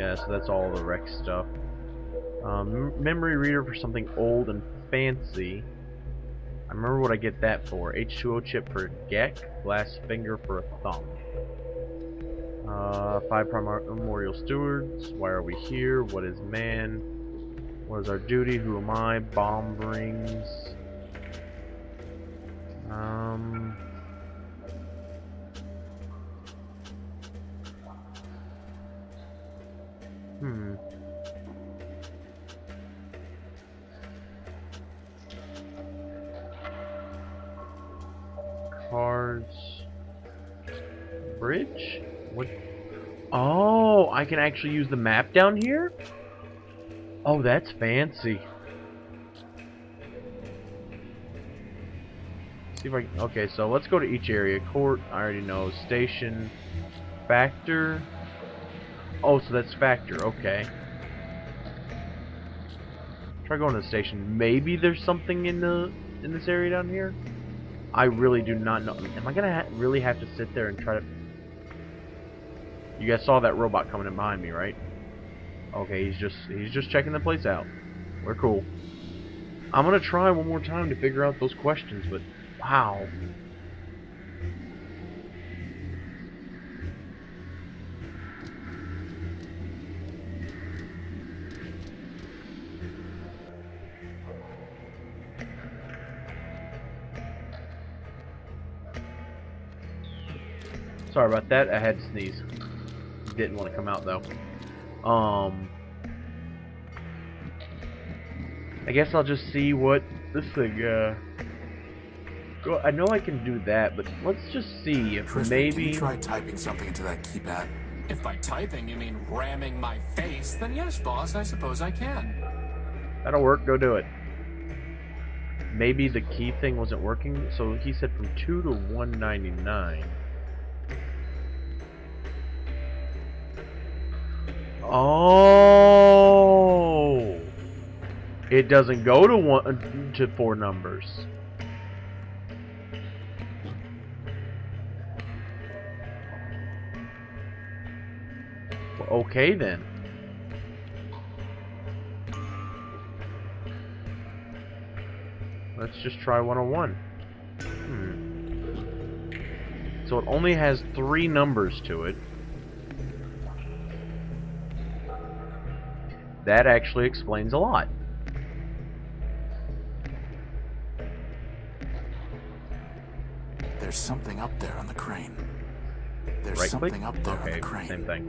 Yeah, so that's all the wreck stuff. Memory reader for something old and fancy. I remember what I get that for. H2O chip for a Gek, glass finger for a thumb. 5 primordial stewards. Why are we here? What is man? What is our duty? Who am I? Bomb rings. Cards. Bridge? What? Oh, I can actually use the map down here? Oh, that's fancy. See if I can, okay, so let's go to each area. Court, I already know. Station. Factor. Oh, so that's factor, okay. Try going to the station. Maybe there's something in this area down here? I really do not know. Am I gonna really have to sit there and try to... You guys saw that robot coming in behind me, right? Okay, he's just checking the place out. We're cool. I'm gonna try one more time to figure out those questions, but wow. Sorry about that, I had to sneeze. Didn't want to come out though. I guess I'll just see what this thing, I know I can do that, but let's just see if maybe... Can you try typing something into that keypad? If by typing you mean ramming my face, then yes, boss, I suppose I can. That'll work, go do it. Maybe the key thing wasn't working, so he said from 2 to 199. Oh, it doesn't go to 4 numbers. Well, okay then. Let's just try 101. So it only has 3 numbers to it. That actually explains a lot. There's something up there on the crane. There's Right something click? up there on the Okay, crane. same thing.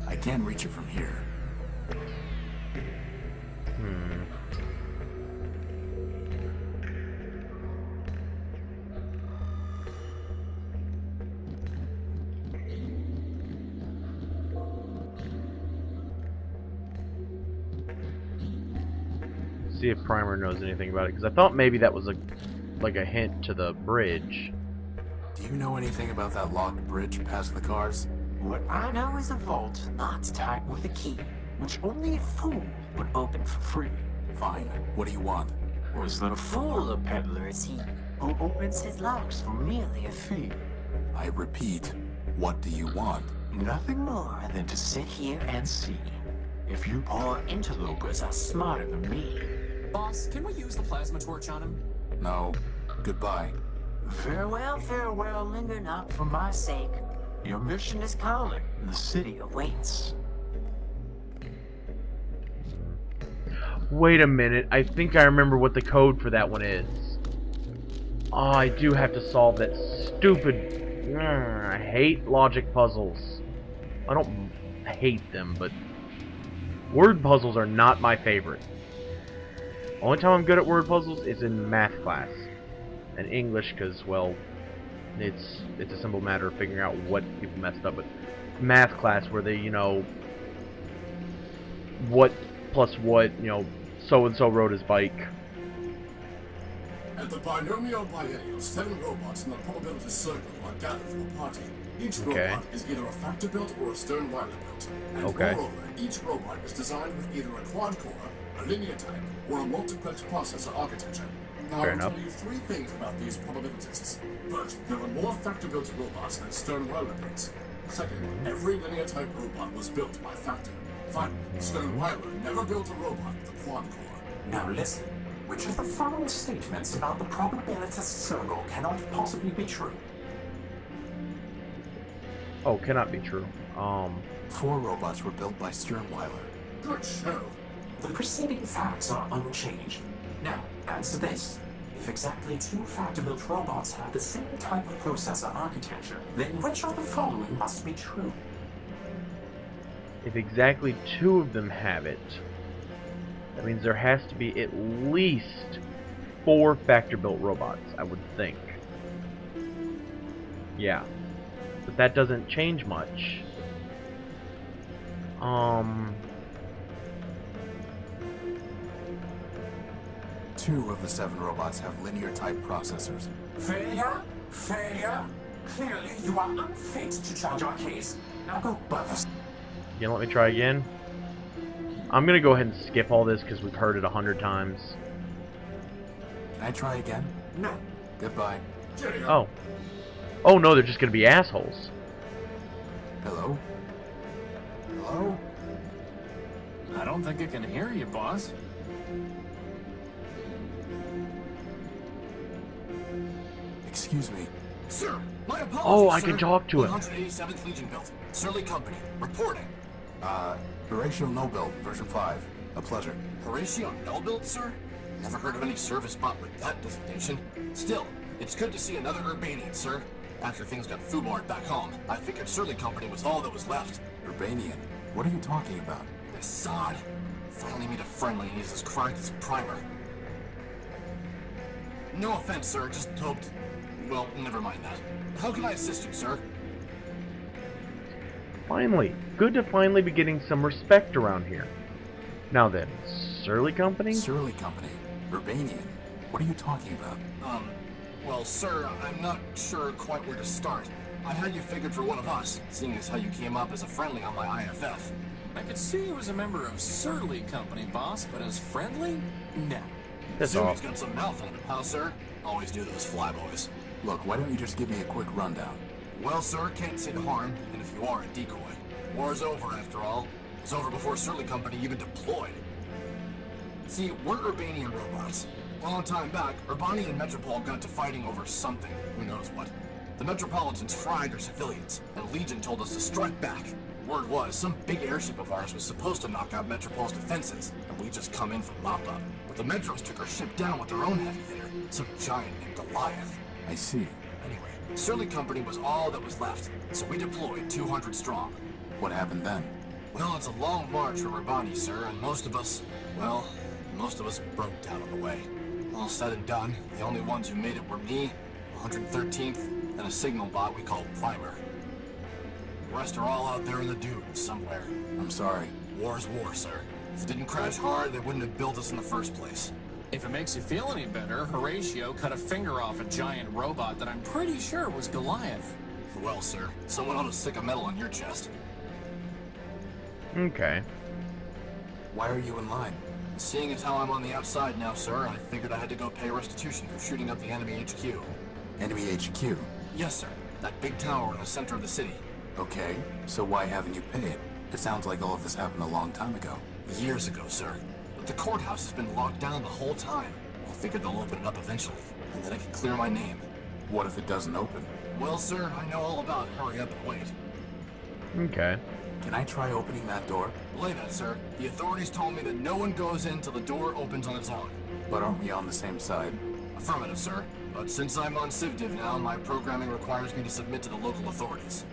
I can't reach it from here. See if Primer knows anything about it, because I thought maybe that was like a hint to the bridge. Do you know anything about that locked bridge past the cars? What I know is a vault not tied with a key, which only a fool would open for free. Fine. What do you want? Was not a fool a peddler is he, who opens his locks for merely a fee. I repeat, what do you want? Nothing more than to sit here and see if you poor interlopers are smarter than me. Boss, can we use the plasma torch on him? No. Goodbye. Farewell, farewell, linger not for my sake. Your mission is calling, and the city awaits. Wait a minute, I think I remember what the code for that one is. Oh, I do have to solve that stupid... I hate logic puzzles. I don't hate them, but... Word puzzles are not my favorite. Only time I'm good at word puzzles is in math class. And English, because, well, it's a simple matter of figuring out what people messed up. But math class, where they, you know, what plus what, you know, so-and-so rode his bike. At the binomial biennial, 7 robots in the probability circle are gathered for the party. Each Okay. robot is either a factor built or a stern Weiler built. And Okay. moreover, each robot is designed with either a quad-core, a linear type, or a multiplex processor architecture. Now, Fair I'll enough. tell you 3 things about these probabilitists. First, there are more factor-built robots than stern Weiler built. Second, every linear-type robot was built by Factor. Finally, Stone-Weiler never built a robot with a quad core. Now listen, which of the following statements about the probabilitist circle cannot possibly be true? Oh, cannot be true. 4 robots were built by Sternweiler. Good show. The preceding facts are unchanged. Now, answer this. If exactly 2 Factor-built robots have the same type of processor architecture, then which of the following must be true? If exactly 2 of them have it, that means there has to be at least 4 Factor-built robots, I would think. Yeah. But that doesn't change much. 2 of the 7 robots have linear-type processors. Failure? Failure? Clearly, you are unfit to judge our case. Now go bust. You gonna let me try again? I'm gonna go ahead and skip all this because we've heard it 100 times. Can I try again? No. Goodbye. Oh. Oh no, they're just gonna be assholes. Hello? Hello? I don't think I can hear you, boss. Excuse me. Sir, my apologies, Oh, I sir. can talk to him. 187th Legion built. Surly Company, reporting. Horatio Noble, version 5. A pleasure. Horatio Null-built, sir? Never heard of any service bot with that designation. Still, it's good to see another Urbanian, sir. After things got foobarred back home, I figured Surly Company was all that was left. Urbanian? What are you talking about? This sod. Finally meet a friendly and he's as cracked as Primer. No offense, sir, just hoped... Well, never mind that. How can I assist you, sir? Finally. Good to finally be getting some respect around here. Now then, Surly Company? Surly Company. Urbanian. What are you talking about? Well, sir, I'm not sure quite where to start. I had you figured for one of us, seeing as how you came up as a friendly on my IFF. I could see you as a member of Surly Company, boss, but as friendly? No. That's Assume all. he's got some mouth on him, huh, sir? Always do those flyboys. Look, why don't you just give me a quick rundown? Well, sir, can't say the harm, even if you are a decoy. War's over, after all. It's over before Surly Company even deployed. See, we're Urbanian robots. A long time back, Urbani and Metropol got to fighting over something, who knows what. The Metropolitans fried our civilians, and Legion told us to strike back. Word was, some big airship of ours was supposed to knock out Metropol's defenses, and we just come in for mop-up. But the Metros took our ship down with their own heavy hitter, some giant named Goliath. I see. Anyway, Surly Company was all that was left, so we deployed 200 strong. What happened then? Well, it's a long march for Urbani, sir, and most of us broke down on the way. All said and done, the only ones who made it were me, 113th, and a signal bot we called Primer. The rest are all out there in the dunes somewhere. I'm sorry. War's war, sir. If it didn't crash hard, they wouldn't have built us in the first place. If it makes you feel any better, Horatio cut a finger off a giant robot that I'm pretty sure was Goliath. Well, sir, someone ought to stick a medal on your chest. Okay. Why are you in line? Seeing as how I'm on the outside now, sir, I figured I had to go pay restitution for shooting up the enemy HQ. Enemy HQ. Yes, sir. That big tower in the center of the city. Okay, so why haven't you paid? It sounds like all of this happened a long time ago. Years ago, sir. But the courthouse has been locked down the whole time. I figured they'll open it up eventually, and then I can clear my name. What if it doesn't open? Well, sir, I know all about hurry up and wait. Okay. Can I try opening that door? Belay that, sir. The authorities told me that no one goes in till the door opens on its own. But aren't we on the same side? Affirmative, sir. But since I'm on CivDiv now, my programming requires me to submit to the local authorities.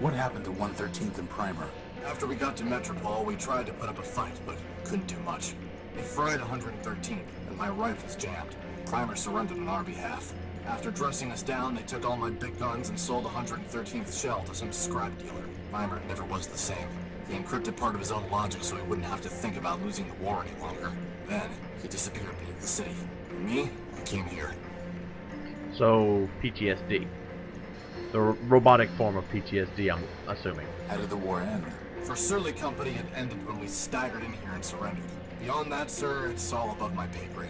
What happened to 113th and Primer? After we got to Metropol, we tried to put up a fight, but couldn't do much. They fried 113th, and my rifles jammed. Primer surrendered on our behalf. After dressing us down, they took all my big guns and sold 113th shell to some scrap dealer. Primer never was the same. He encrypted part of his own logic so he wouldn't have to think about losing the war any longer. Then, he disappeared beneath the city. And me, I came here. So, PTSD. The robotic form of PTSD, I'm assuming. How did the war end? For Surly Company, it ended when we staggered in here and surrendered. Beyond that, sir, it's all above my pay grade.